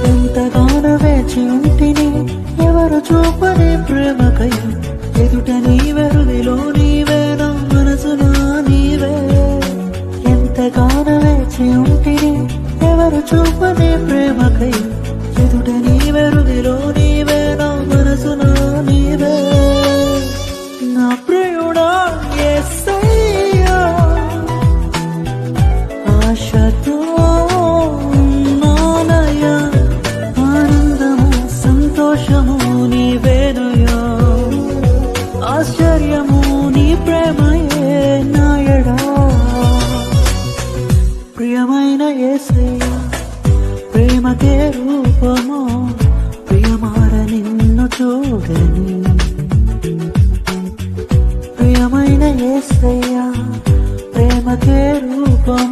ఎంతగానో వేచి ఉంటిని ఎవరు చూపని ప్రేమకై ఎదుట నీవెరుదిలో నీవే నా మనసులో నీవే ఎంతగానో వేచి ఉంటిని ఎవరు చూపని ప్రేమకై ఎదుట నీవెరుదిలో నీవే నా మనసులో నీవే నా ప్రియుడా యేసయ్యా ఆశతో నానయ్యా ఆనందము సంతోషము నీవేనయ్యా ఆశ్చర్యము నీ ప్రేమయే నాయడా ప్రియమైన యేసయ్యా ప్రేమకే రూపము ప్రియమార నిన్ను చూడని ప్రియమైన యేసయ్యా ప్రేమకే రూపము